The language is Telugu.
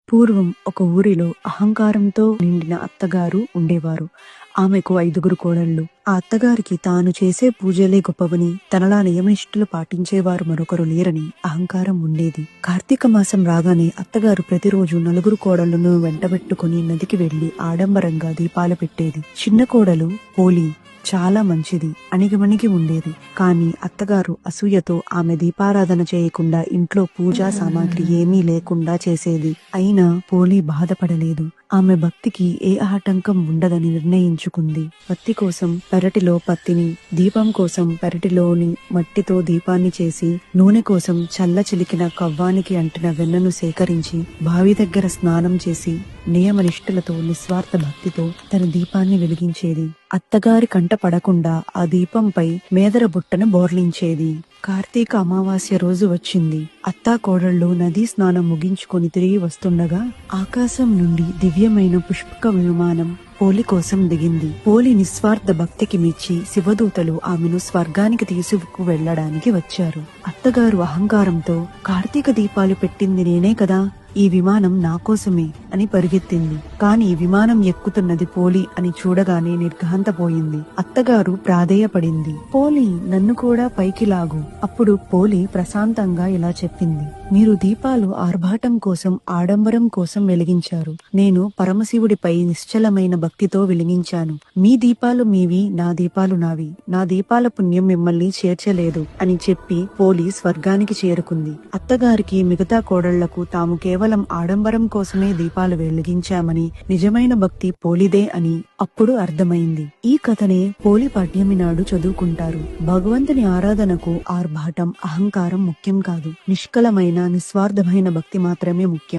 పూర్వం ఒక ఊరిలో అహంకారంతో నిండిన అత్తగారు ఉండేవారు. ఆమెకు 5గురు కోడళ్ళు. ఆ అత్తగారికి తాను చేసే పూజలే గొప్పవని, తనలా నియమనిష్టలు పాటించేవారు మరొకరు లేరని అహంకారం ఉండేది. కార్తీక మాసం రాగానే అత్తగారు ప్రతిరోజు నలుగురు కోడళ్లను వెంటబెట్టుకుని నదికి వెళ్లి ఆడంబరంగా దీపాలు పెట్టేది. చిన్న కోడలు పోలి చాలా మంచిది, అణిగిమణిగి ఉండేది. కాని అత్తగారు అసూయతో ఆమె దీపారాధన చేయకుండా ఇంట్లో పూజా సామాగ్రి ఏమీ లేకుండా చేసేది. అయినా పోలి బాధపడలేదు. ఆమె భక్తికి ఏ ఆటంకం ఉండదని నిర్ణయించుకుంది. పత్తి కోసం పెరటిలో పత్తిని, దీపం కోసం పెరటిలోని మట్టితో దీపాన్ని చేసి, నూనె కోసం చల్ల చిలికిన కవ్వానికి అంటిన వెన్నను సేకరించి, బావి దగ్గర స్నానం చేసి, నియమనిష్టలతో నిస్వార్థ భక్తితో తన దీపాన్ని వెలిగించేది. అత్తగారి కంట పడకుండా ఆ దీపంపై మేదర బుట్టను బోర్లించేది. కార్తీక అమావాస్య రోజు వచ్చింది. అత్తా కోడళ్ళు నదీ స్నానం ముగించుకొని తిరిగి వస్తుండగా ఆకాశం నుండి దివ్యమైన పుష్పక విమానం పోలి కోసం దిగింది. పోలి నిస్వార్థ భక్తికి మెచ్చి శివదూతలు ఆమెను స్వర్గానికి తీసుకు వెళ్లడానికి వచ్చారు. అత్తగారు అహంకారంతో కార్తీక దీపాలు పెట్టింది నేనే కదా, ఈ విమానం నా కోసమే అని పరిగెత్తింది. కాని విమానం ఎక్కుతున్నది పోలి అని చూడగానే నిర్ఘాంతపోయింది. అత్తగారు ప్రాధేయపడింది, పోలి నన్ను కూడా పైకి లాగు. అప్పుడు పోలి ప్రశాంతంగా ఇలా చెప్పింది, మీరు దీపాలు ఆర్భాటం కోసం, ఆడంబరం కోసం వెలిగించారు. నేను పరమశివుడిపై నిశ్చలమైన భక్తితో వెలిగించాను. మీ దీపాలు మీవి, నా దీపాలు నావి. నా దీపాల పుణ్యం మిమ్మల్ని చేర్చలేదు అని చెప్పి పోలి స్వర్గానికి చేరుకుంది. అత్తగారికి మిగతా కోడళ్లకు తాము కేవలం ఆడంబరం కోసమే దీపాలు వెలిగించామని, నిజమైన భక్తి పోలిదే అని అప్పుడు అర్థమైంది. ఈ కథనే పోలి పద్యమి నాడు చదువుకుంటారు. భగవంతుని ఆరాధనకు ఆర్భాటం, అహంకారం ముఖ్యం కాదు. నిష్కలమైన నిస్వార్థమైన భక్తి మాత్రమే ముఖ్యం.